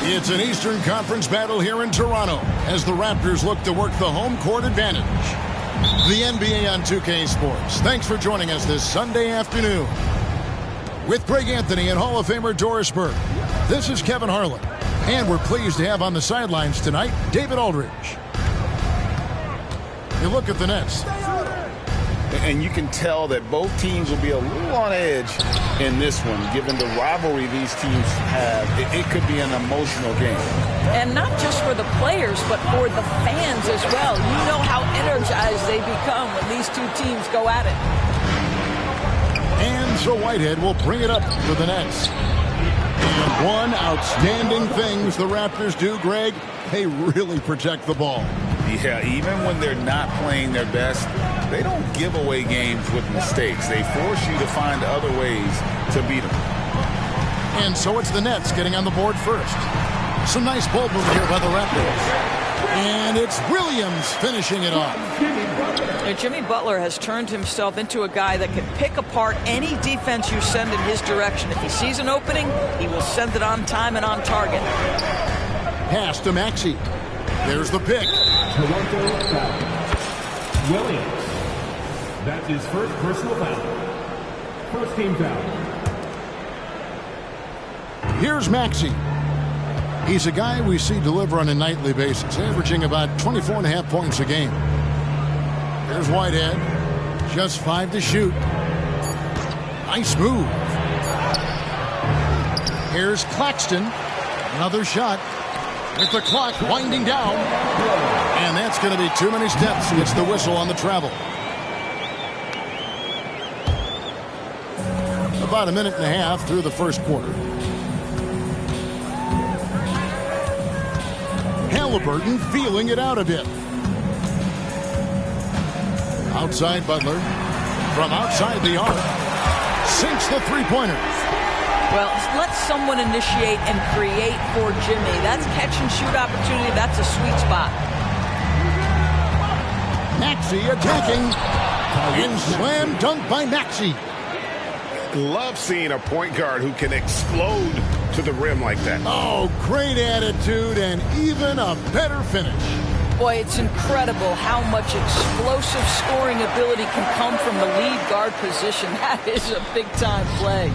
It's an Eastern Conference battle here in Toronto as the Raptors look to work the home court advantage. The NBA on 2K Sports. Thanks for joining us this Sunday afternoon. With Greg Anthony and Hall of Famer Doris Burke, this is Kevin Harlan. And we're pleased to have on the sidelines tonight, David Aldridge. You look at the Nets. And you can tell that both teams will be a little on edge in this one, given the rivalry these teams have. It could be an emotional game. And not just for the players, but for the fans as well. You know how energized they become when these two teams go at it. And so Whitehead will bring it up for the Nets. And one outstanding thing the Raptors do, Greg, they really protect the ball. Yeah, even when they're not playing their best, they don't give away games with mistakes. They force you to find other ways to beat them. And so it's the Nets getting on the board first. Some nice ball movement here by the Raptors. And it's Williams finishing it off. Jimmy Butler has turned himself into a guy that can pick apart any defense you send in his direction. If he sees an opening, he will send it on time and on target. Pass to Maxey. There's the pick. Toronto foul. Williams. That's his first personal foul. First team foul. Here's Maxey. He's a guy we see deliver on a nightly basis, averaging about 24.5 points a game. There's Whitehead. Just 5 to shoot. Nice move. Here's Claxton. Another shot. With the clock winding down. And that's going to be too many steps. Gets the whistle on the travel. About a minute and a half through the first quarter. Halliburton feeling it out a bit. Outside Butler. From outside the arc. Sinks the three-pointer. Well, let someone initiate and create for Jimmy. That's catch-and-shoot opportunity. That's a sweet spot. Maxey attacking. And slam dunk by Maxey. Love seeing a point guard who can explode to the rim like that. Oh, great attitude and even a better finish. Boy, it's incredible how much explosive scoring ability can come from the lead guard position. That is a big-time play.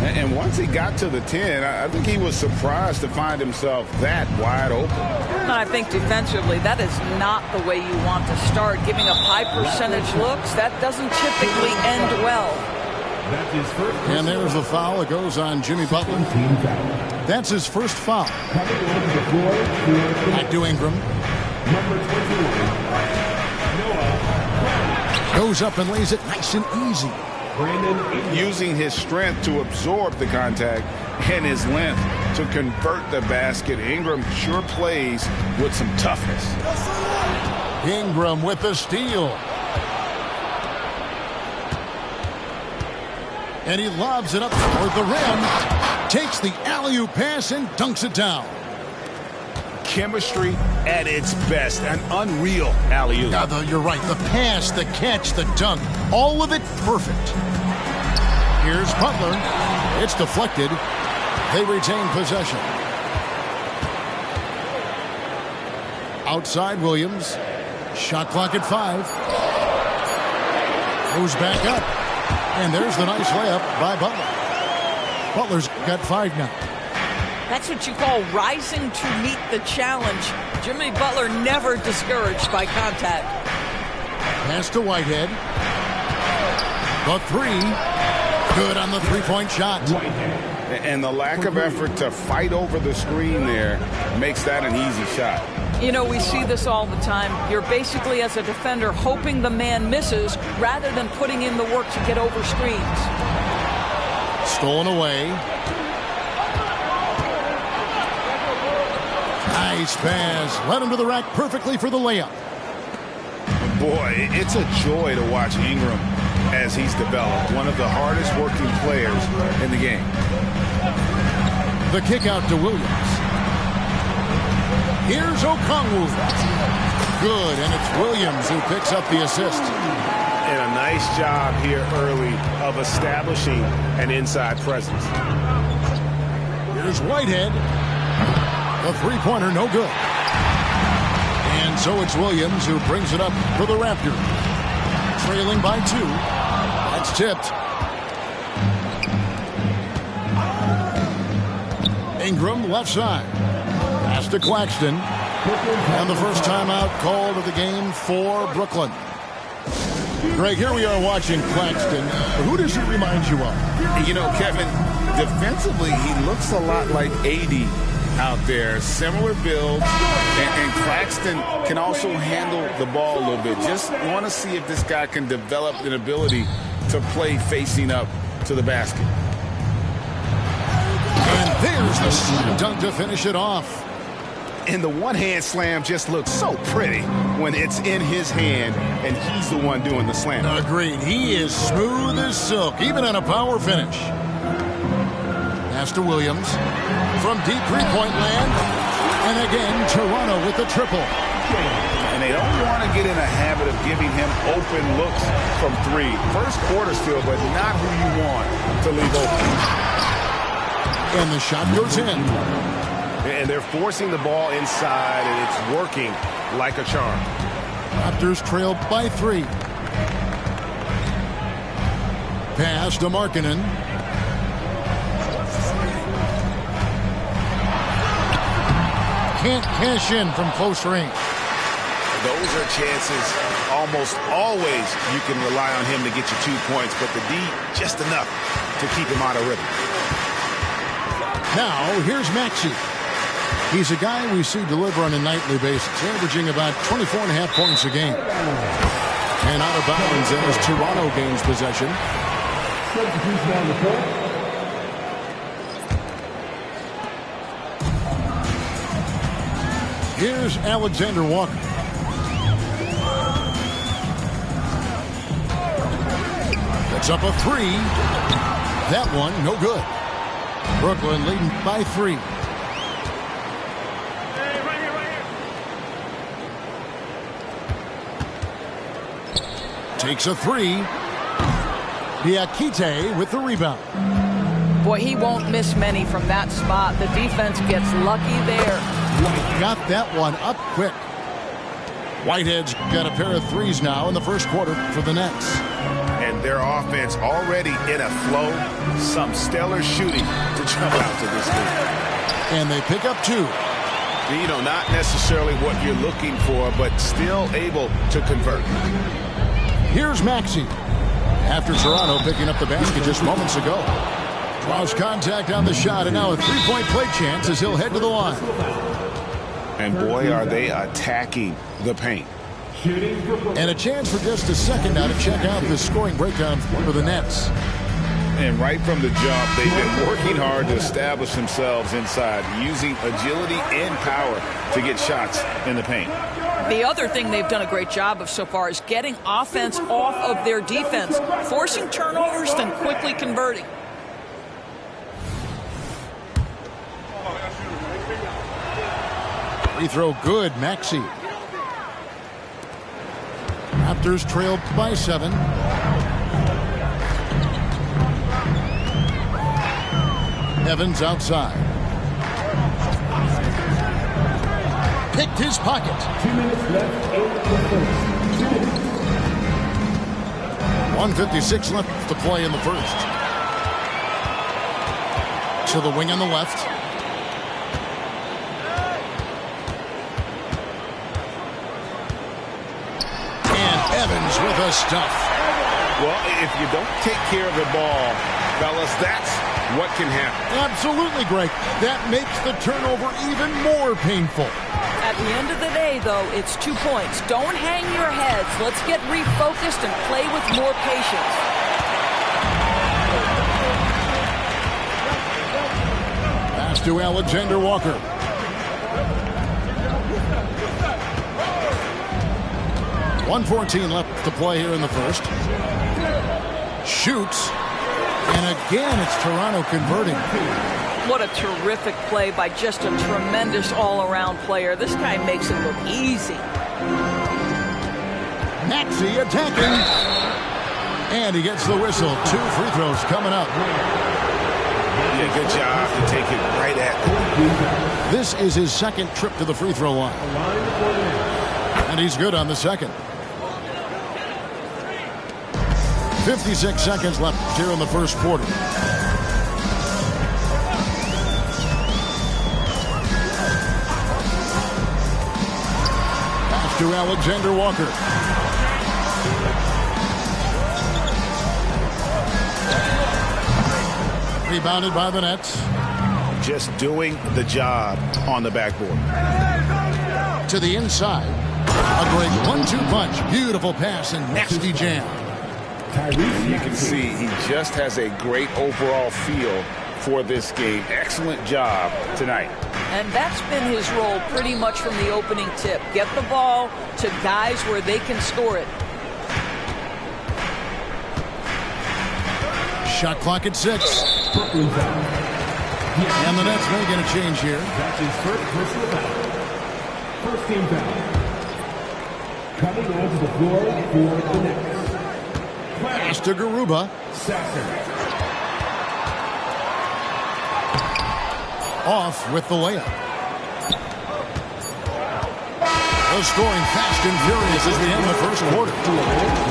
And once he got to the 10, I think he was surprised to find himself that wide open. And I think defensively, that is not the way you want to start. Giving up high percentage looks, that doesn't typically end well. And there's the foul. It goes on Jimmy Butler. That's his first foul. Back to Ingram. Goes up and lays it nice and easy. Using his strength to absorb the contact and his length to convert the basket. Ingram sure plays with some toughness. Ingram with the steal. And he lobs it up toward the rim. Takes the alley-oop pass and dunks it down. Chemistry at its best. An unreal alley-oop. Yeah, you're right. The pass, the catch, the dunk. All of it perfect. Here's Butler. It's deflected. They retain possession. Outside Williams. Shot clock at 5. Goes back up. And there's the nice layup by Butler. Butler's got 5 now. That's what you call rising to meet the challenge. Jimmy Butler never discouraged by contact. Pass to Whitehead. The 3. Good on the three-point shot. And the lack of effort to fight over the screen there makes that an easy shot. You know, we see this all the time. You're basically, as a defender, hoping the man misses rather than putting in the work to get over screens. Stolen away. Nice pass. Led him to the rack perfectly for the layup. Boy, it's a joy to watch Ingram as he's developed. One of the hardest working players in the game. The kick out to Williams. Here's Okongwu. Good, and it's Williams who picks up the assist. And a nice job here early of establishing an inside presence. Here's Whitehead. The three-pointer, no good. And so it's Williams who brings it up for the Raptors. Trailing by 2. That's tipped. Ingram left side. Pass to Claxton. And the first timeout called of the game for Brooklyn. Greg, here we are watching Claxton. Who does he remind you of? You know, Kevin, defensively, he looks a lot like AD out there. Similar build. And Claxton can also handle the ball a little bit. Just want to see if this guy can develop an ability to play facing up to the basket. And there's the slam dunk to finish it off. And the one-hand slam just looks so pretty when it's in his hand and he's the one doing the slam. Agreed. He is smooth as silk, even on a power finish. Pass to Williams from deep three-point land. And again, Toronto with the triple. And they don't want to get in a habit of giving him open looks from 3. First quarter still, but not who you want to leave open. And the shot goes in. And they're forcing the ball inside, and it's working like a charm. Raptors trail by 3. Pass to Markkanen. Can't cash in from close range. Those are chances almost always you can rely on him to get you 2 points, but the D just enough to keep him out of rhythm. Now, here's Maxey. He's a guy we see deliver on a nightly basis, averaging about 24.5 points a game. And out of bounds as Toronto gains possession. Here's Alexander Walker. That's up a 3. That one, no good. Brooklyn leading by 3. Takes a 3. Diakite with the rebound. Boy, he won't miss many from that spot. The defense gets lucky there. Got that one up quick. Whitehead's got a pair of 3s now in the first quarter for the Nets. And their offense already in a flow. Some stellar shooting to jump out to this league. And they pick up 2. You know, not necessarily what you're looking for, but still able to convert. Here's Maxey. After Toronto picking up the basket just moments ago. Draws contact on the shot, and now a 3-point play chance as he'll head to the line. And boy, are they attacking the paint. And a chance for just a second now to check out the scoring breakdown for the Nets. And right from the jump, they've been working hard to establish themselves inside, using agility and power to get shots in the paint. The other thing they've done a great job of so far is getting offense off of their defense, forcing turnovers, then quickly converting. Free throw good, Maxey. Raptors trail by 7. Evans outside. Picked his pocket. 2 minutes left in the first. 2 minutes. 1:56 left to play in the first. To the wing on the left. And Evans with a stuff. Well, if you don't take care of the ball, fellas, that's what can happen. Absolutely, Greg. That makes the turnover even more painful. At the end of the day, though, it's 2 points. Don't hang your heads. Let's get refocused and play with more patience. Pass to Alexander Walker. .114 left to play here in the first. Shoots. And again, it's Toronto converting. What a terrific play by just a tremendous all-around player. This guy makes it look easy. Maxey attacking. And he gets the whistle. 2 free throws coming up. Yeah, good job to take it right at the... This is his second trip to the free throw line. And he's good on the second. 56 seconds left here in the first quarter. Pass to Alexander Walker. Rebounded by the Nets. Just doing the job on the backboard. To the inside. A great 1-2 punch. Beautiful pass and nasty jam. You can see he just has a great overall feel for this game. Excellent job tonight. And that's been his role pretty much from the opening tip. Get the ball to guys where they can score it. Shot clock at 6. And the Nets making a change here. That's his first personal foul. First team foul. Coming onto the floor for the Nets. Pass to Garuba. Off with the layup. The scoring fast and furious as we end the first quarter.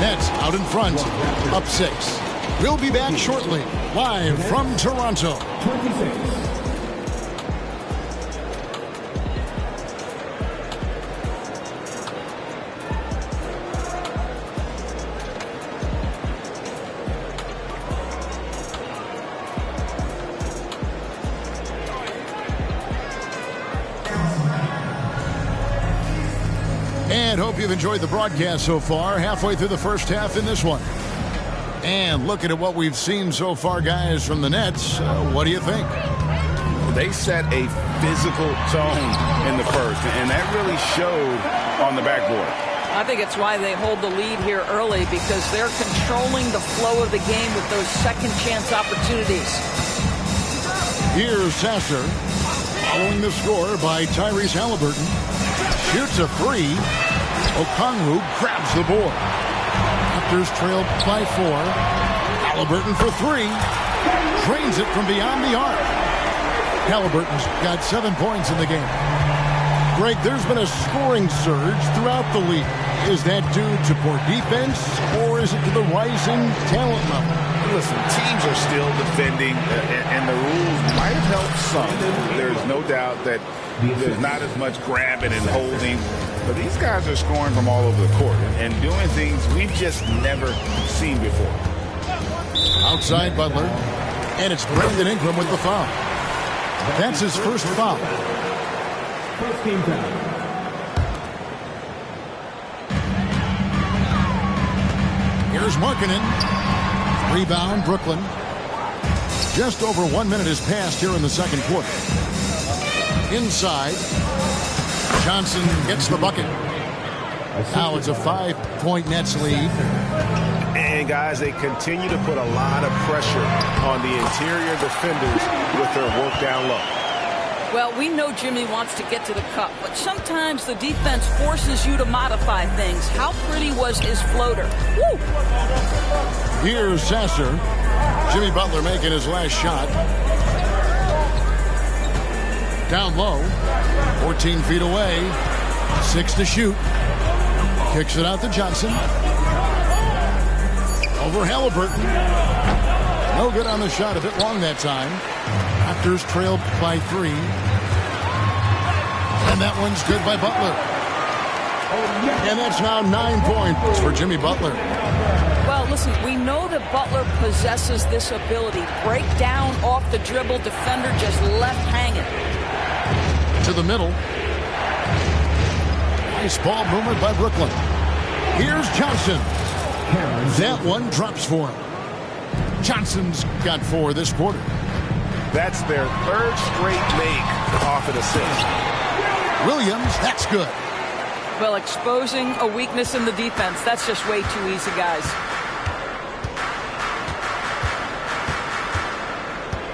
Nets out in front, up 6. We'll be back shortly, live from Toronto. 26. And hope you've enjoyed the broadcast so far. Halfway through the first half in this one. And looking at what we've seen so far, guys, from the Nets, what do you think? They set a physical tone in the first, and that really showed on the backboard. I think it's why they hold the lead here early, because they're controlling the flow of the game with those second chance opportunities. Here's Sasser, following the score by Tyrese Halliburton. Shoots a 3. Okongwu grabs the board. Raptors trailed by 4. Halliburton for 3. Drains it from beyond the arc. Halliburton's got 7 points in the game. Greg, there's been a scoring surge throughout the league. Is that due to poor defense, or is it to the rising talent level? Listen, teams are still defending, and the rules might have helped some. There's no doubt that there's not as much grabbing and holding. But these guys are scoring from all over the court and doing things we've just never seen before. Outside Butler. And it's Brandon Ingram with the foul. That's his first foul. First team foul. Here's Markkanen. Rebound, Brooklyn. Just over 1 minute has passed here in the second quarter. Inside. Johnson gets the bucket. Now it's a 5-point Nets lead. And, guys, they continue to put a lot of pressure on the interior defenders with their work down low. Well, we know Jimmy wants to get to the cup, but sometimes the defense forces you to modify things. How pretty was his floater? Woo! Here's Sasser. Jimmy Butler making his last shot. Down low. 14 feet away. 6 to shoot. Kicks it out to Johnson. Over Halliburton. No good on the shot. A bit long that time. Raptors trailed by 3. And that one's good by Butler. And that's now 9 points for Jimmy Butler. Well, listen, we know that Butler possesses this ability. Break down off the dribble. Defender just left hanging. To the middle. Nice ball movement by Brooklyn. Here's Johnson. That one drops for him. Johnson's got 4 this quarter. That's their 3rd straight make off an assist. Williams, that's good. Well, exposing a weakness in the defense, that's just way too easy, guys.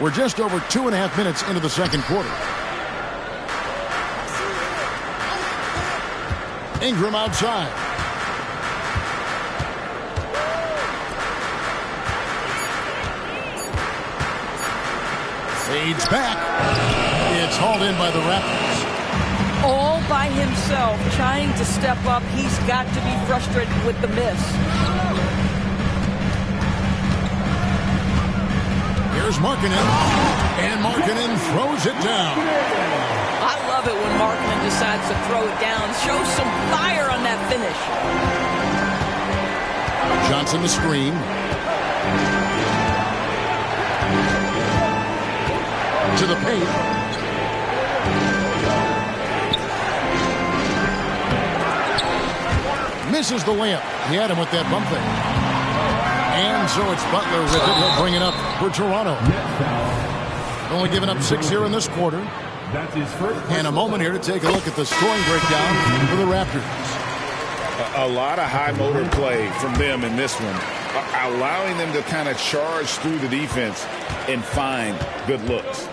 We're just over 2.5 minutes into the second quarter. Ingram outside. Fades back. It's hauled in by the Raptors. All by himself, trying to step up. He's got to be frustrated with the miss. Here's Markkanen. And Markkanen throws it down. I love it when Markkanen decides to throw it down. Show some fire on that finish. Johnson the screen. To the paint. Misses the layup. He had him with that bump thing. And so it's Butler with it. He'll bring it up for Toronto. Only giving up 6 here in this quarter. That's his first. And a moment here to take a look at the scoring breakdown for the Raptors. A lot of high motor play from them in this one, allowing them to kind of charge through the defense and find good looks.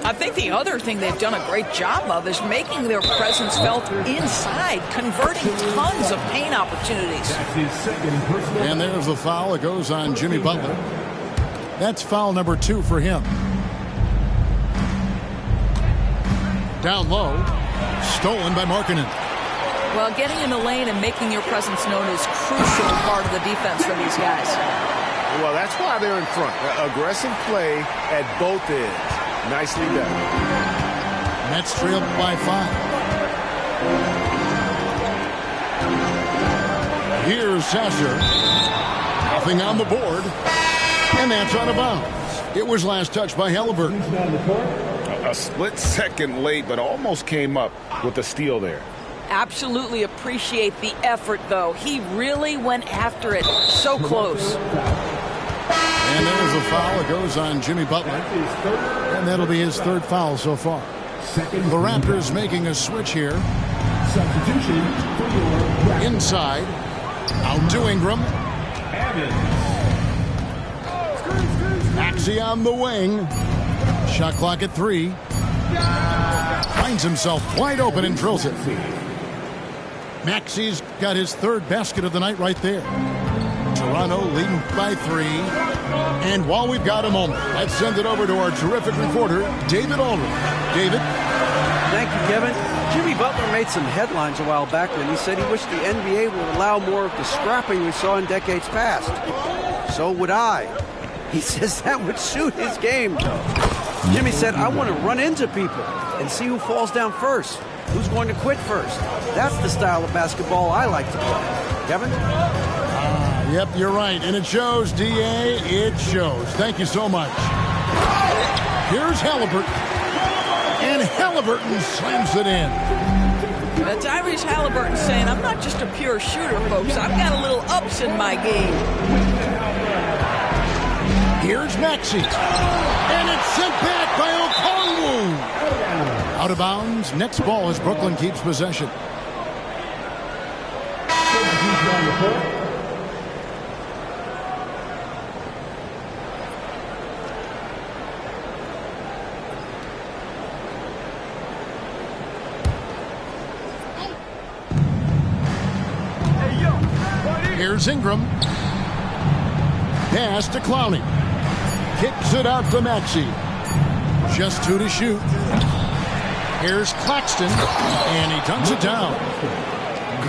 I think the other thing they've done a great job of is making their presence felt inside, converting tons of paint opportunities. That's his second personal. And there's the foul. It goes on Jimmy Butler. That's foul number 2 for him. Down low. Stolen by Markkanen. Well, getting in the lane and making your presence known is crucial part of the defense for these guys. Well, that's why they're in front. Aggressive play at both ends. Nicely done. Nets trailed by 5. Here's Sasser. Nothing on the board. And that's out of bounds. It was last touched by Halliburton. A split second late, but almost came up with a steal there. Absolutely appreciate the effort, though. He really went after it. So close. And there's a foul. It goes on Jimmy Butler. And that'll be his 3rd foul so far. The Raptors making a switch here. Substitution for your Inside. Out to Ingram. Maxey on the wing. Shot clock at 3. Finds himself wide open and drills it. Maxey's got his 3rd basket of the night right there. Toronto leading by 3. And while we've got a moment, let's send it over to our terrific reporter, David Aldridge. David? Thank you, Kevin. Jimmy Butler made some headlines a while back when he said he wished the NBA would allow more of the scrapping we saw in decades past. So would I. He says that would suit his game. Jimmy said, I want to run into people and see who falls down first. Who's going to quit first? That's the style of basketball I like to play. Kevin? Yep, you're right. And it shows, D.A. It shows. Thank you so much. Here's Halliburton. And Halliburton slams it in. Tyrese Halliburton saying, I'm not just a pure shooter, folks. I've got a little ups in my game. Here's Maxey. And it's sent back by Okongwu. Out of bounds. Next ball as Brooklyn keeps possession. Here's Ingram. Pass to Clowney. Kicks it out to Maxey. Just 2 to shoot. Here's Claxton, and he dunks it down.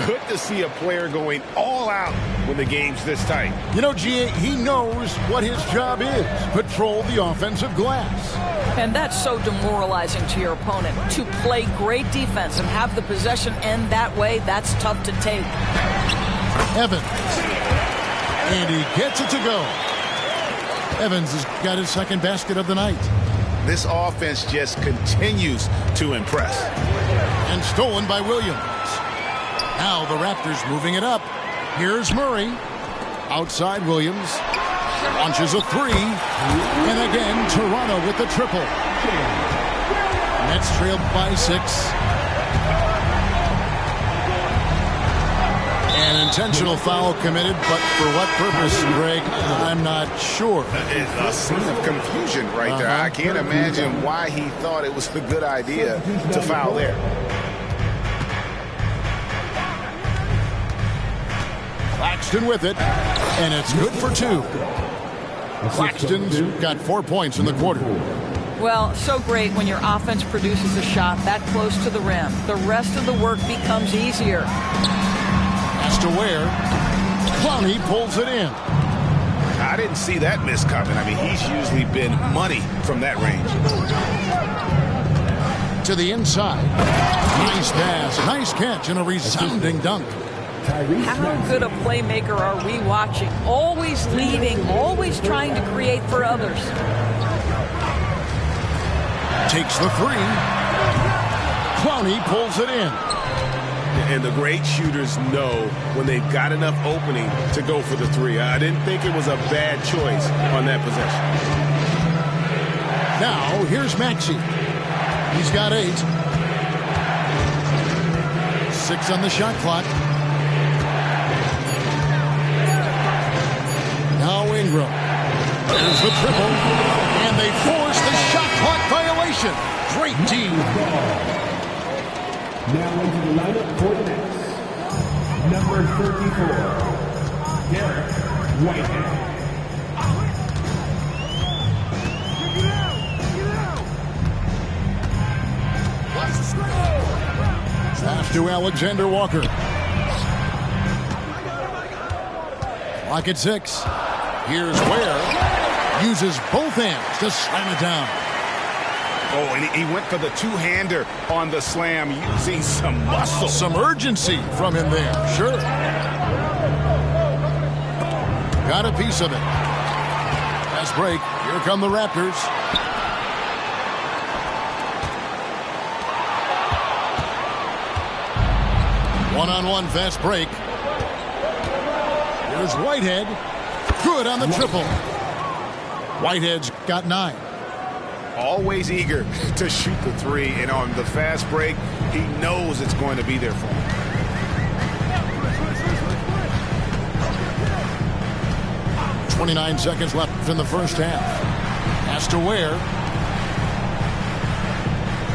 Good to see a player going all out when the game's this tight. You know, G.A., he knows what his job is. Patrol the offensive glass. And that's so demoralizing to your opponent. To play great defense and have the possession end that way, that's tough to take. Evans. And he gets it to go. Evans has got his second basket of the night. This offense just continues to impress. And stolen by Williams. Now the Raptors moving it up. Here's Murray. Outside Williams. Launches a three. And again, Toronto with the triple. Nets trailed by 6. An intentional foul committed, but for what purpose, Greg, I'm not sure. A scene of confusion right there. I can't imagine why he thought it was a good idea to foul there. Claxton with it, and it's good for 2. Claxton's got 4 points in the quarter. Well, so great when your offense produces a shot that close to the rim. The rest of the work becomes easier. Has to Ware. Clowney pulls it in. I didn't see that miss coming. I mean, he's usually been money from that range. To the inside. Nice pass, nice catch, and a resounding dunk. How good a playmaker are we watching? Always leading, always trying to create for others. Takes the three. Clowney pulls it in. And the great shooters know when they've got enough opening to go for the three. I didn't think it was a bad choice on that possession. Now, here's Maxey. He's got 8. 6 on the shot clock. Now Ingram. There's the triple. And they force the shot clock violation. Great team. Now into the lineup for the Nets. Number 34, Derek Whitehead. Pass to Alexander Walker. Clock at 6. Here's Ware. Uses both hands to slam it down. Oh, and he went for the two-hander on the slam, using some muscle. Some urgency from him there, sure. Got a piece of it. Fast break. Here come the Raptors. One-on-one fast break. Here's Whitehead. Good on the triple. Whitehead's got 9. Always eager to shoot the three, and on the fast break, he knows it's going to be there for him. .29 seconds left in the first half. Has to Ware.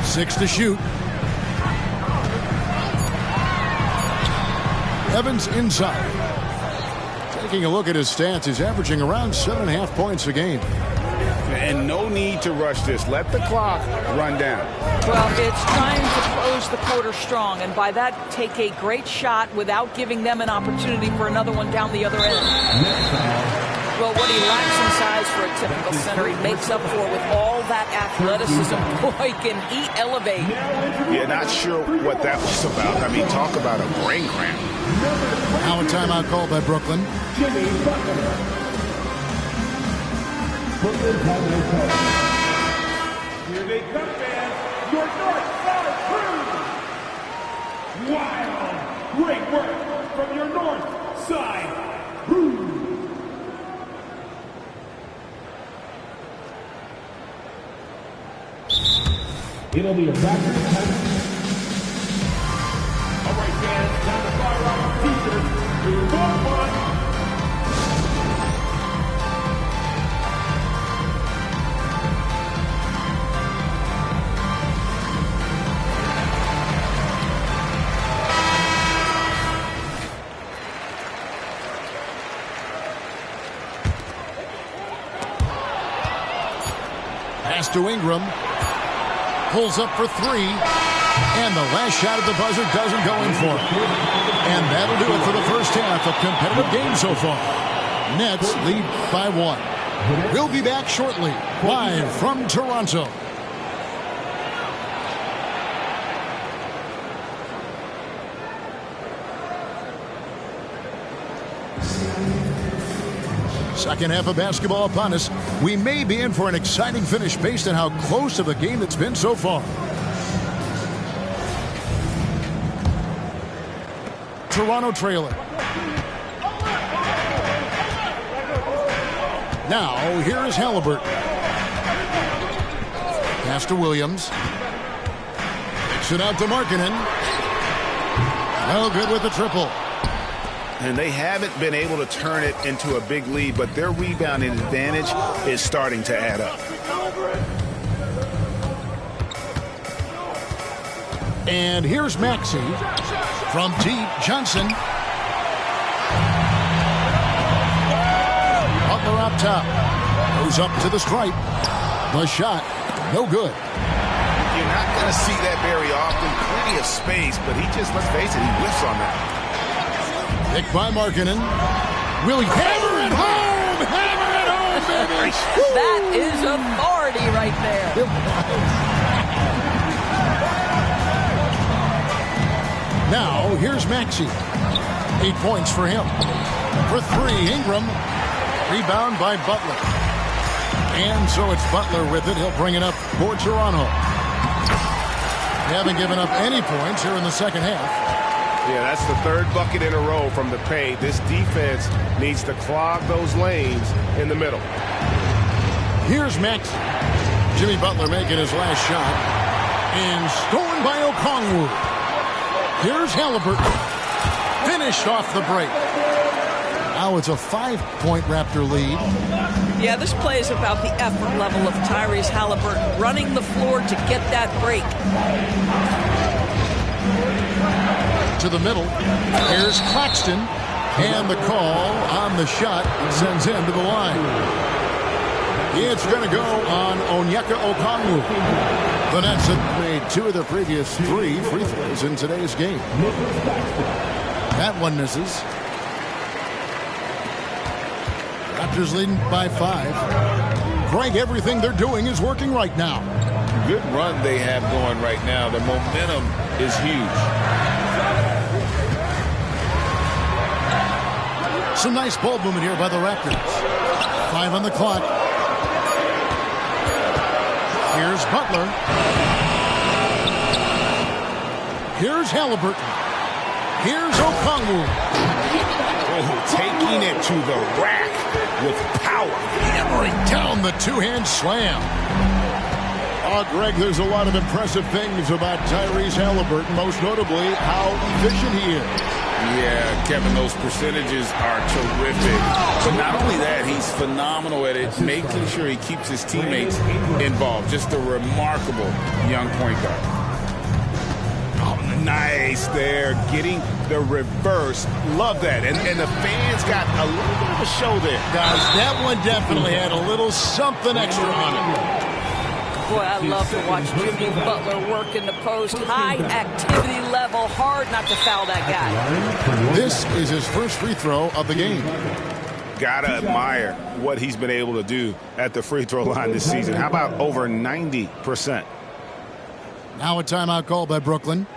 6 to shoot. Evans inside. Taking a look at his stats, he's averaging around 7.5 points a game. And no need to rush this. Let the clock run down. Well, it's time to close the quarter strong, and by that, take a great shot without giving them an opportunity for another one down the other end. Well, what he lacks in size for a typical center, he makes up for with all that athleticism. Boy, can he elevate. Yeah, not sure what that was about. I mean, talk about a brain cramp. Now a timeout called by Brooklyn. Jimmy Butler. Brooklyn has no call. Here they come, fans. Your North Side crew. Wild. Great work from your North Side crew. It'll be a Raptors time. All right, fans, time to fire off t-shirts. Here's one. Pass to Ingram. Pulls up for three. And the last shot at the buzzer doesn't go in for it. And that'll do it for the first half. A competitive game so far. Nets lead by 1. We'll be back shortly, live from Toronto. Second half of basketball upon us. We may be in for an exciting finish based on how close of a game it's been so far. Toronto trailer. Now, here is Halliburton. Pass to Williams. Kicks it out to Markkanen. No good with the triple. And they haven't been able to turn it into a big lead, but their rebounding advantage is starting to add up. And here's Maxey. From deep, Johnson. Butler up top. Goes up to the stripe. The shot, no good. You're not going to see that very often. Plenty of space, but he just, let's face it, he whiffs on that. Picked by Markkanen. Will hammer it home! Hammer it home, baby! That is authority right there. Now, here's Maxey. 8 points for him. For three, Ingram. Rebound by Butler. And so it's Butler with it. He'll bring it up for Toronto. They haven't given up any points here in the second half. Yeah, that's the third bucket in a row from the paint. This defense needs to clog those lanes in the middle. Here's Maxey. Jimmy Butler making his last shot. And stolen by Okongwu. Here's Halliburton. Finished off the break. Now it's a 5-point Raptor lead. Yeah, this play is about the effort level of Tyrese Halliburton running the floor to get that break. To the middle. Here's Claxton. And the call on the shot sends him to the line. It's going to go on Onyeka Okongwu. The Nets have made 2 of their previous 3 free throws in today's game. That one misses. Raptors leading by 5. Greg, everything they're doing is working right now. Good run they have going right now. The momentum is huge. Some nice ball movement here by the Raptors. 5 on the clock. Here's Butler. Here's Halliburton. Here's Okongwu. Oh, taking it to the rack with power. Hammering down the two-hand slam. Oh, Greg, there's a lot of impressive things about Tyrese Halliburton, most notably how efficient he is. Yeah, Kevin, those percentages are terrific. But not only that, he's phenomenal at it, making sure he keeps his teammates involved. Just a remarkable young point guard. Oh, nice there, getting the reverse. Love that. And the fans got a little bit of a show there. Guys, that one definitely had a little something extra on it. Boy, I love to watch Jimmy Butler work in the post. High activity level. Hard not to foul that guy. This is his first free throw of the game. Gotta admire what he's been able to do at the free throw line this season. How about over 90%? Now a timeout call by Brooklyn.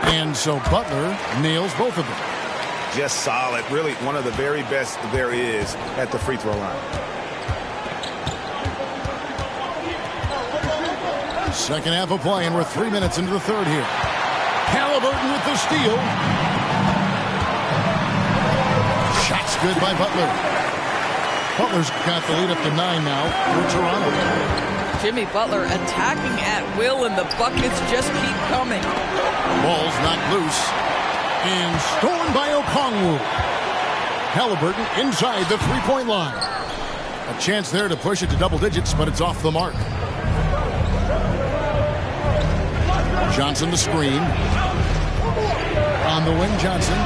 And so Butler nails both of them. Just solid. Really one of the very best there is at the free throw line. Second half of play, and we're 3 minutes into the third here. Halliburton with the steal. Shot's good by Butler. Butler's got the lead up to 9 now for Toronto. Jimmy Butler attacking at will, and the buckets just keep coming. Ball's knocked loose and stolen by Okongwu. Halliburton inside the three-point line. A chance there to push it to double digits, but it's off the mark. Johnson the screen. On the wing, Johnson.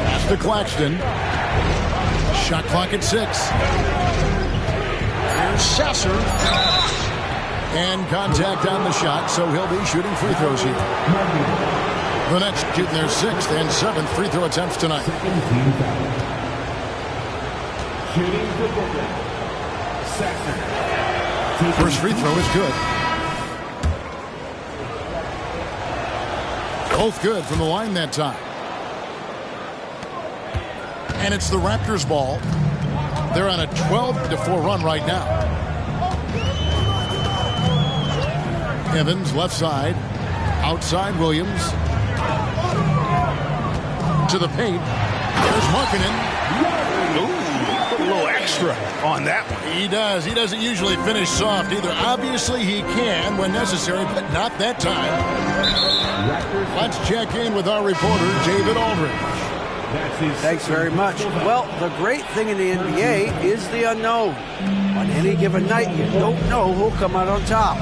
Pass to Claxton. Shot clock at 6. Here's Sasser. And contact on the shot, so he'll be shooting free throws here. The Nets shooting their 6th and 7th free throw attempts tonight. First free throw is good. Both good from the line that time. And it's the Raptors ball. They're on a 12-4 run right now. Evans left side. Outside Williams. To the paint. There's Markkanen. Ooh, put a little extra on that one. He does. He doesn't usually finish soft either. Obviously he can when necessary, but not that time. Let's check in with our reporter, David Aldridge. Thanks very much. Well, the great thing in the NBA is the unknown. On any given night, you don't know who'll come out on top.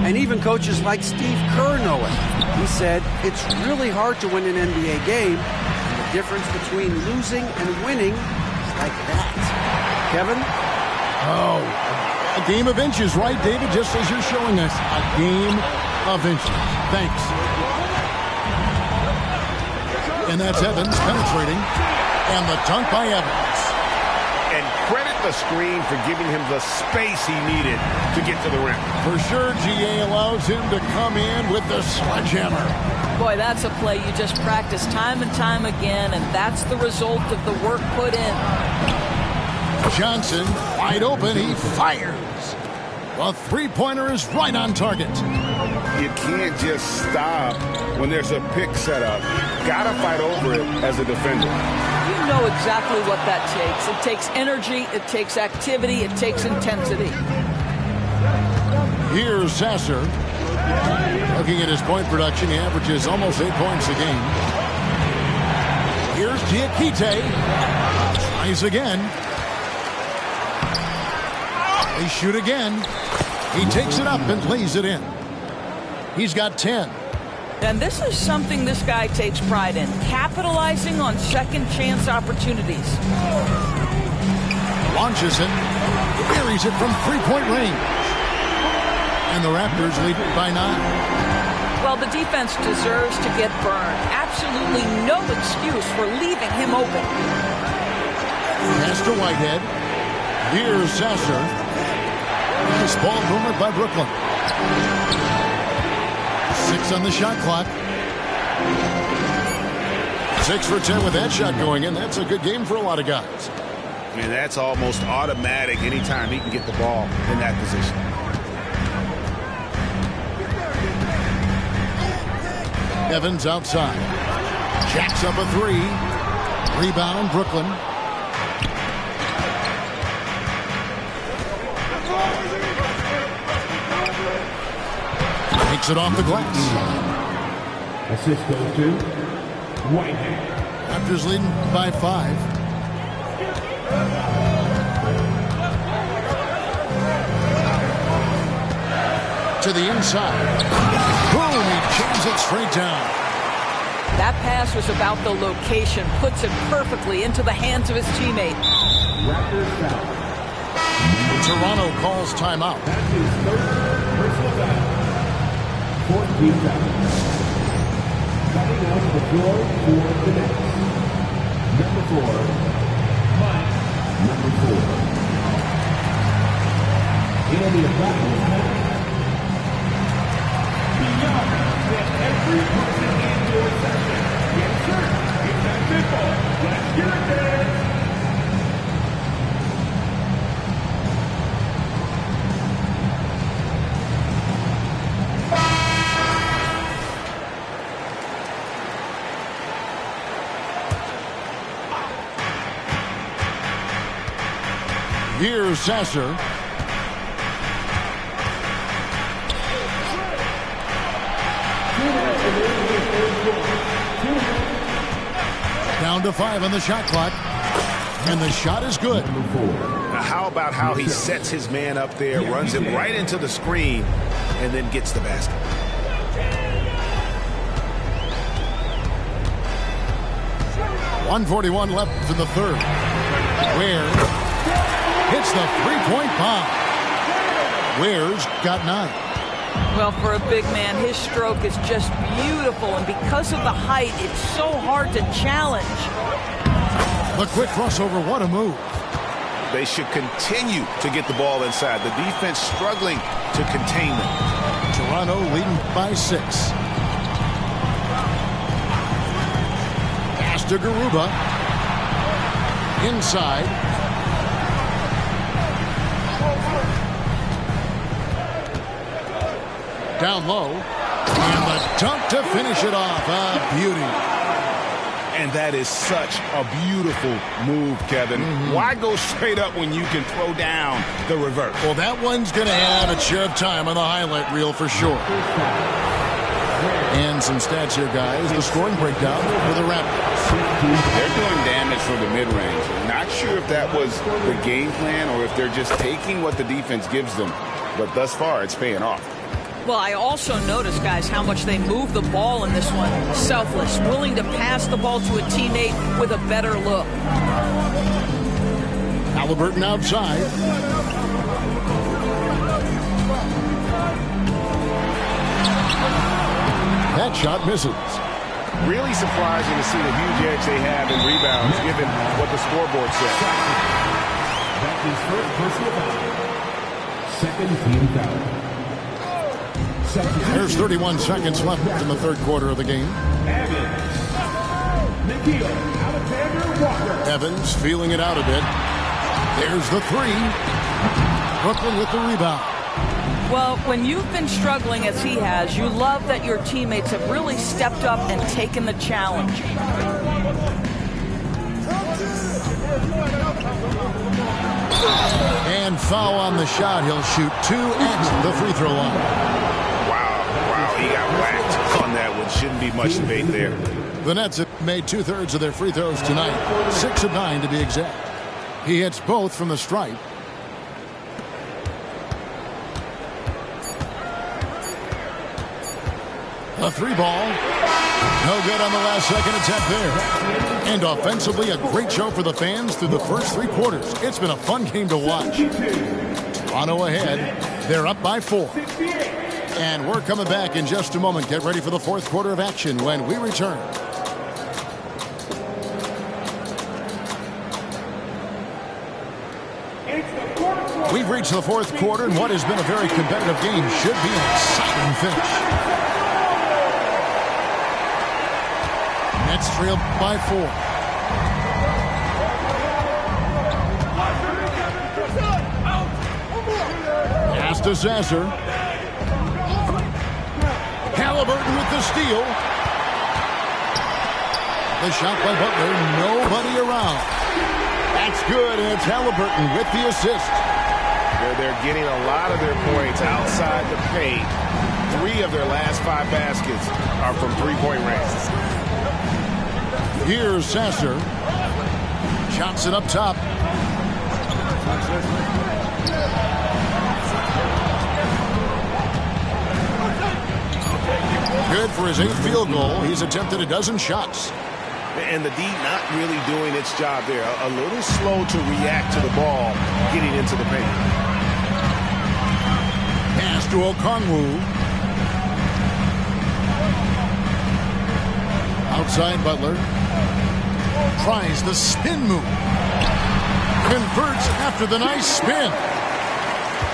And even coaches like Steve Kerr know it. He said, it's really hard to win an NBA game. And the difference between losing and winning is like that. Kevin? Oh, a game of inches, right, David? Just as you're showing us, a game of inches. Thanks. And that's Evans penetrating. And the dunk by Evans. And credit the screen for giving him the space he needed to get to the rim. For sure, GA allows him to come in with the sledgehammer. Boy, that's a play you just practice time and time again, and that's the result of the work put in. Johnson, wide open, he fires. The three-pointer is right on target. You can't just stop when there's a pick set up. Gotta fight over it as a defender. You know exactly what that takes. It takes energy, it takes activity, it takes intensity. Here's Sasser. Looking at his point production, he averages almost 8 points a game. Here's Diakite. Tries again. They shoot again. He takes it up and lays it in. He's got 10. And this is something this guy takes pride in, capitalizing on second chance opportunities. Launches it, buries it from three-point range. And the Raptors lead by 9. Well, the defense deserves to get burned. Absolutely no excuse for leaving him open. Pass to Whitehead. Here's Sasser. Nice ball movement by Brooklyn. 6 on the shot clock. 6 for 10 with that shot going in. That's a good game for a lot of guys. I mean, that's almost automatic anytime he can get the ball in that position. Evans outside. Jacks up a 3. Rebound, Brooklyn. Takes it off the glass. Assist goes to Whitehead. Raptors leading by 5. To the inside. Boom, he jams it straight down. That pass was about the location, puts it perfectly into the hands of his teammate. Raptors foul. Toronto calls timeout. That's his third personal foul. 14 fouls. Coming out to the floor for the Nets. Number 4, Mike. Number 4. And the foul. Beyond that every person in your session. Yes, sir. It's that simple. Let's get it there. Here's Sasser. Down to 5 on the shot clock. And the shot is good. Now, how about how he sets his man up there, runs him right into the screen, and then gets the basket. 1:41 left in the third. Ware hits the three-point bomb. Ware's got 9. Well, for a big man, his stroke is just beautiful, and because of the height, it's so hard to challenge. The quick crossover, what a move. They should continue to get the ball inside. The defense struggling to contain them. Toronto leading by 6. Pass to Garuba. Inside. Down low. And the dunk to finish it off. A beauty. And that is such a beautiful move, Kevin. Why go straight up when you can throw down the reverse? Well, that one's going to have its share of time on the highlight reel for sure. And some stats here, guys. The scoring breakdown for the Raptors. They're doing damage from the mid-range. Not sure if that was the game plan or if they're just taking what the defense gives them. But thus far, it's paying off. Well, I also noticed, guys, how much they move the ball in this one. Selfless, willing to pass the ball to a teammate with a better look. Halliburton outside. That shot misses. Really surprising to see the huge edge they have in rebounds, given what the scoreboard says. That's his first personal foul. Second team foul. There's 31 seconds left in the third quarter of the game. Evans feeling it out a bit. There's the 3. Brooklyn with the rebound. Well, when you've been struggling as he has, you love that your teammates have really stepped up and taken the challenge. And foul on the shot. He'll shoot 2 at the free throw line. He got whacked on that one. Shouldn't be much debate there. The Nets have made 2/3 of their free throws tonight. 6 of 9 to be exact. He hits both from the stripe. A 3 ball. No good on the last second attempt there. And offensively, a great show for the fans through the first 3 quarters. It's been a fun game to watch. Toronto ahead. They're up by 4. And we're coming back in just a moment. Get ready for the fourth quarter of action when we return. We've reached the fourth quarter, and what has been a very competitive game should be an exciting finish. Nets trail by 4. Pass to Sasser. Halliburton with the steal. The shot by Butler, nobody around. That's good, and it's Halliburton with the assist. They're getting a lot of their points outside the paint. 3 of their last 5 baskets are from three-point range. Here's Sasser. Johnson up top. Good for his 8th field goal. He's attempted a dozen shots. And the D not really doing its job there. A little slow to react to the ball getting into the paint. Pass to Okongwu. Outside Butler. Tries the spin move. Converts after the nice spin.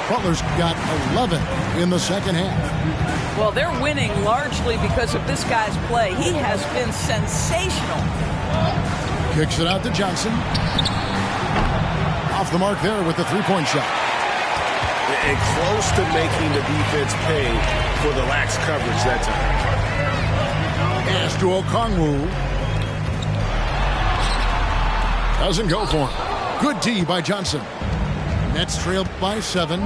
Butler's got 11 in the second half. Well, they're winning largely because of this guy's play. He has been sensational. Kicks it out to Johnson. Off the mark there with the three-point shot. And close to making the defense pay for the lax coverage that time. Pass to Okongwu. Doesn't go for him. Good D by Johnson. Nets trail by 7.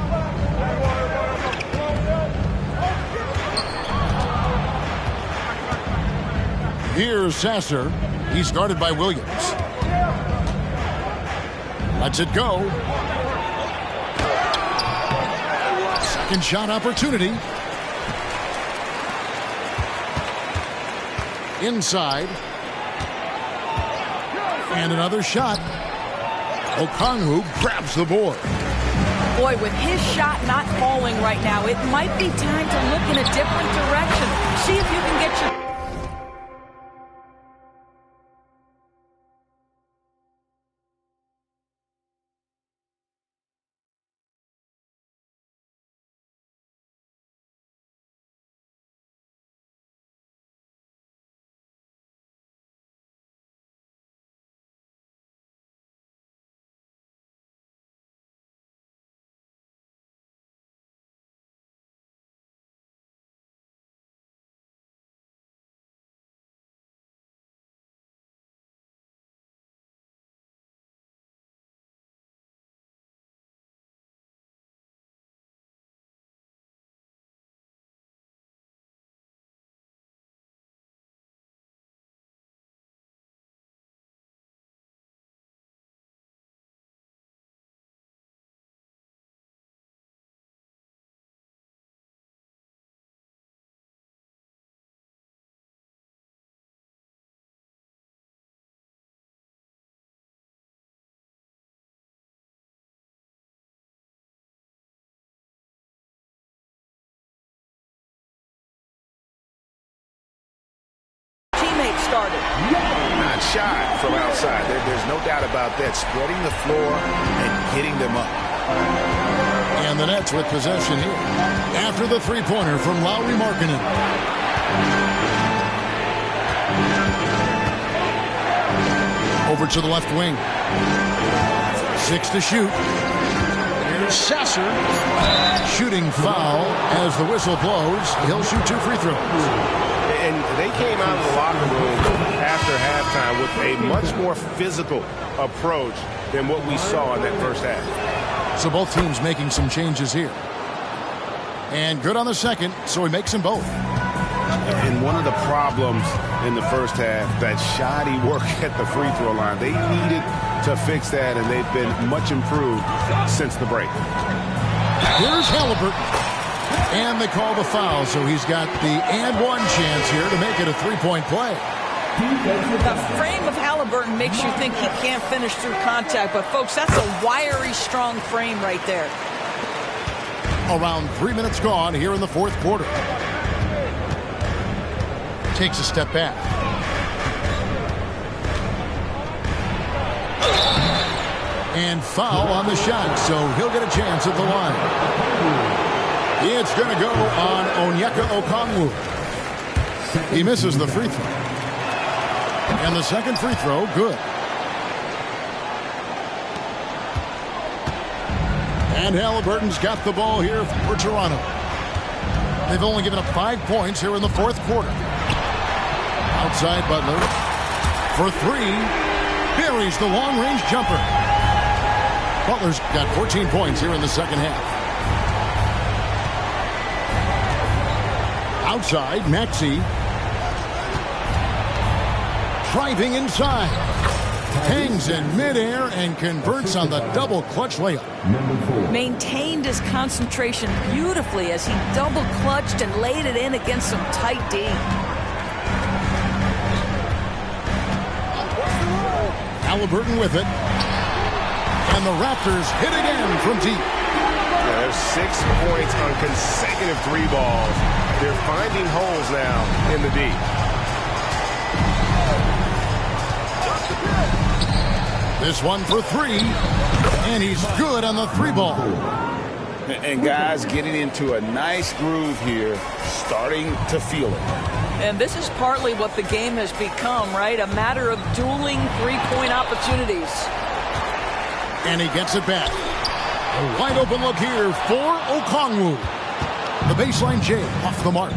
Here's Sasser. He's guarded by Williams. Lets it go. Second shot opportunity. Inside. And another shot. Okongwu grabs the board. Boy, with his shot not falling right now, it might be time to look in a different direction. See if you can get your... Started. Not shy from outside. There's no doubt about that. Spreading the floor and getting them up. And the Nets with possession here. After the three-pointer from Lauri Markkanen. Over to the left wing. 6 to shoot. Here's Sasser. Shooting foul as the whistle blows. He'll shoot 2 free throws. And they came out of the locker room after halftime with a much more physical approach than what we saw in that first half. So both teams making some changes here. And good on the second, so he makes them both. And one of the problems in the first half, that shoddy work at the free throw line. They needed to fix that, and they've been much improved since the break. Here's Halliburton. And they call the foul, so he's got the and one chance here to make it a three-point play. The frame of Halliburton makes you think he can't finish through contact, but folks, that's a wiry, strong frame right there. Around 3 minutes gone here in the fourth quarter. Takes a step back. And foul on the shot, so he'll get a chance at the line. It's going to go on Onyeka Okongwu. He misses the free throw. And the second free throw, good. And Halliburton's got the ball here for Toronto. They've only given up 5 points here in the fourth quarter. Outside Butler. For 3. Buries the long-range jumper. Butler's got 14 points here in the second half. Outside, Maxey. Driving inside. Hangs in midair and converts on the double clutch layup. Maintained his concentration beautifully as he double clutched and laid it in against some tight D. Halliburton with it. And the Raptors hit again from deep. There's 6 points on consecutive 3 balls. They're finding holes now in the D. This one for 3. And he's good on the 3-ball. And guys getting into a nice groove here, starting to feel it. And this is partly what the game has become, right? A matter of dueling three-point opportunities. And he gets it back. A wide open look here for Okongwu. The baseline J off the mark.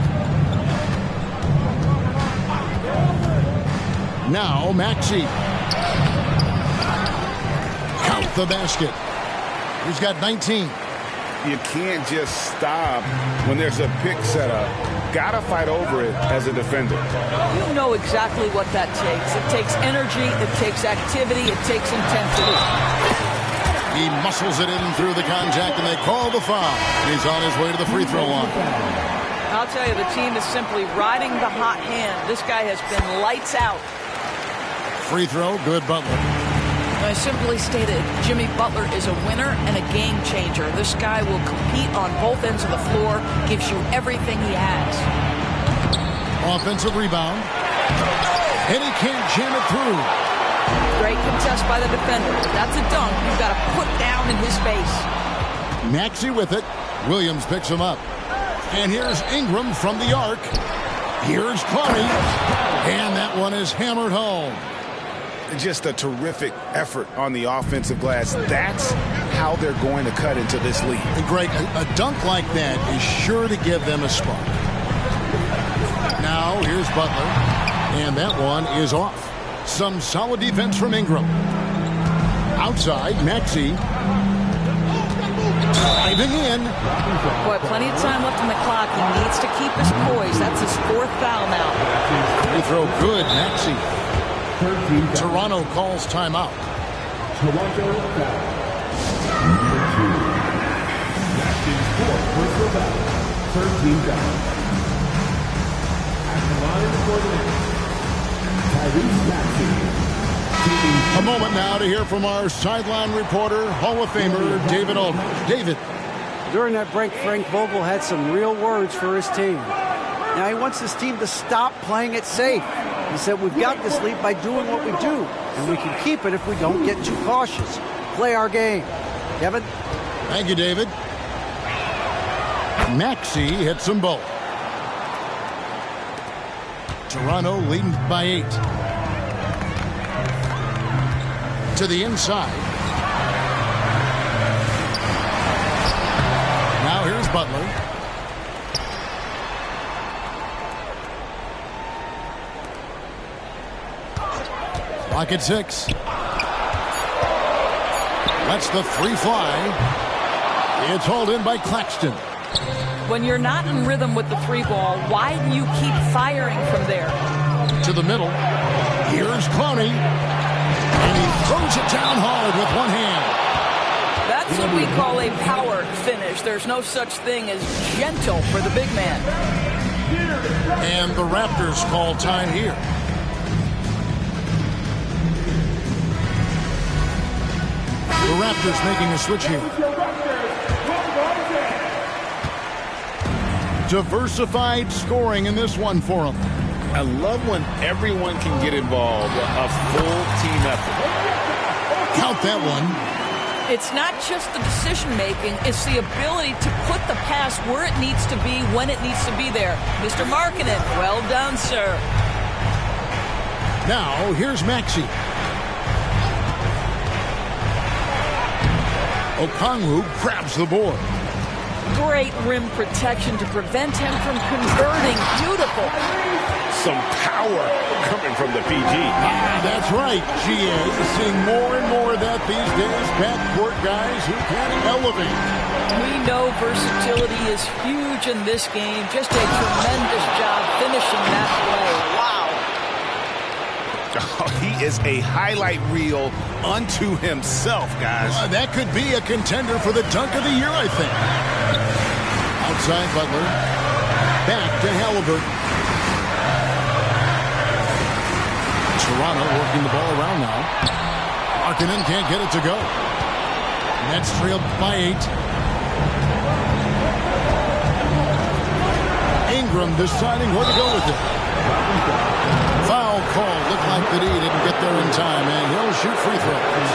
Now Maxey. Count the basket. He's got 19. You can't just stop when there's a pick set up. Gotta fight over it as a defender. You know exactly what that takes. It takes energy, it takes activity, it takes intensity. He muscles it in through the contact, and they call the foul. He's on his way to the free throw line. I'll tell you, the team is simply riding the hot hand. This guy has been lights out. Free throw, good, Butler. I simply stated, Jimmy Butler is a winner and a game changer. This guy will compete on both ends of the floor, gives you everything he has. Offensive rebound. And he can't jam it through. Great contest by the defender. That's a dunk you've got to put down in his face. Maxey with it. Williams picks him up. And here's Ingram from the arc. Here's Clowney. And that one is hammered home. Just a terrific effort on the offensive glass. That's how they're going to cut into this lead. And Greg, a dunk like that is sure to give them a spark. Now here's Butler. And that one is off. Some solid defense from Ingram. Outside, Maxey. Driving in. Boy, plenty of time left on the clock. He needs to keep his poise. That's his fourth foul now. Free throw good, Maxey. Toronto calls timeout. Toronto foul. Number 2. That is 4 personal foul. 13 foul. At the line for the Tyrese Maxey. A moment now to hear from our sideline reporter, Hall of Famer David Aldridge. David. During that break, Frank Vogel had some real words for his team. Now he wants his team to stop playing it safe. He said, we've got this lead by doing what we do, and we can keep it if we don't get too cautious. Play our game. Kevin? Thank you, David. Maxey hits them both. Toronto leading by 8. To the inside. Now here's Butler. Clock at 6. That's the free fly. It's hauled in by Claxton. When you're not in rhythm with the three ball, why do you keep firing from there? To the middle. Here's Clowney. And he throws it down hard with one hand. That's what we call a power finish. There's no such thing as gentle for the big man. And the Raptors call time here. The Raptors making a switch here. Diversified scoring in this one for them. I love when everyone can get involved. A full team effort. Count that one. It's not just the decision-making, it's the ability to put the pass where it needs to be, when it needs to be there. Mr. Markkanen, well done, sir. Now, here's Maxey. Okongwu grabs the board. Great rim protection to prevent him from converting. Beautiful. Some power coming from the PG. That's right, GA. Seeing more and more of that these days. Backcourt guys who can elevate. We know versatility is huge in this game. Just a tremendous job finishing that play. Wow. Oh, he is a highlight reel unto himself, guys. That could be a contender for the dunk of the year, I think. Outside Butler. Back to Halliburton. Toronto working the ball around now. Markkanen can't get it to go. Nets trailed by 8. Ingram deciding where to go with it. Foul call. Looked like that he didn't get there in time, and he'll shoot free throws.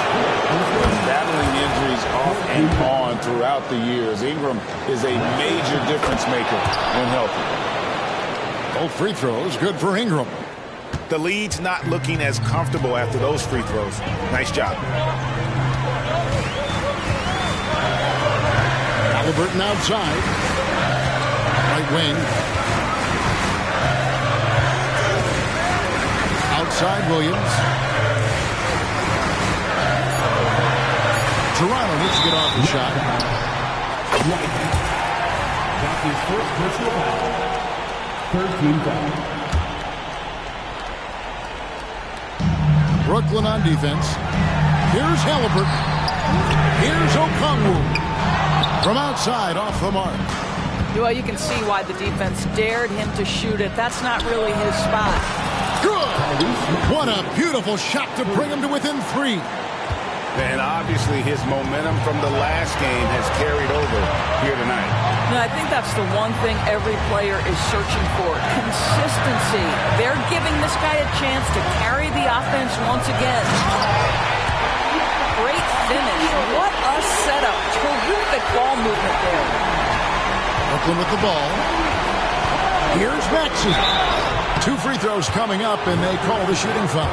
Battling injuries off and on throughout the years. Ingram is a major difference maker when healthy. Both free throws good for Ingram. The lead's not looking as comfortable after those free throws. Nice job. Halliburton outside. Right wing. Outside Williams. Toronto needs to get off the shot. That's his first personal foul. Third team foul. Brooklyn on defense. Here's Halliburton. Here's Okongwu. From outside, off the mark. Well, you can see why the defense dared him to shoot it. That's not really his spot. Good! What a beautiful shot to bring him to within 3. And obviously his momentum from the last game has carried over here tonight. No, I think that's the one thing every player is searching for. Consistency. They're giving this guy a chance to carry the offense once again. Great finish. What a setup. Terrific ball movement there. Brooklyn with the ball. Here's Maxey. 2 free throws coming up, and they call the shooting foul.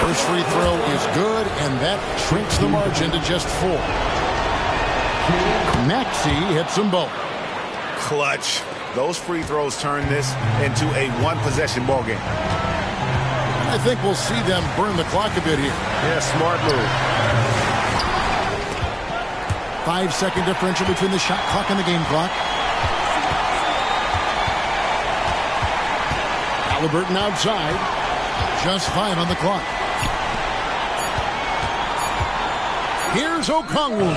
First free throw is good, and that shrinks the margin to just 4. Maxey hits them both. Clutch. Those free throws turn this into a one-possession ball game. I think we'll see them burn the clock a bit here. Yeah, smart move. 5-second differential between the shot clock and the game clock. Halliburton outside. Just 5 on the clock. Here's Okongwu.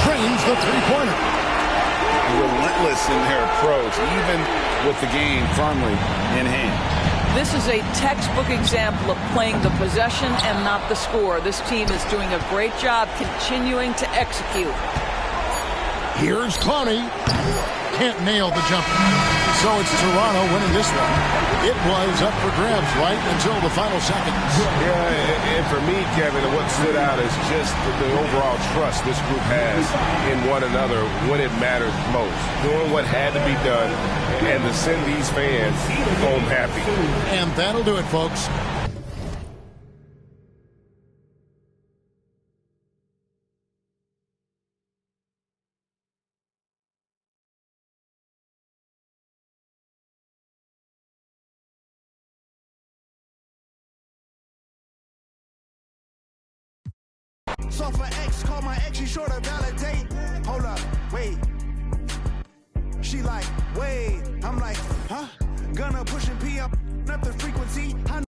Trains the three-pointer. Relentless in their approach, even with the game firmly in hand. This is a textbook example of playing the possession and not the score. This team is doing a great job continuing to execute. Here's Clowney. Can't nail the jumper. So it's Toronto winning this one. It was up for grabs right until the final seconds. Yeah, and for me, Kevin, what stood out is just the overall trust this group has in one another when it matters most. Doing what had to be done and to send these fans home happy. And that'll do it, folks. So for X, call my ex, she sure to validate. Hold up, wait. She like, wait. I'm like, huh? Gonna push and pee up the frequency. I know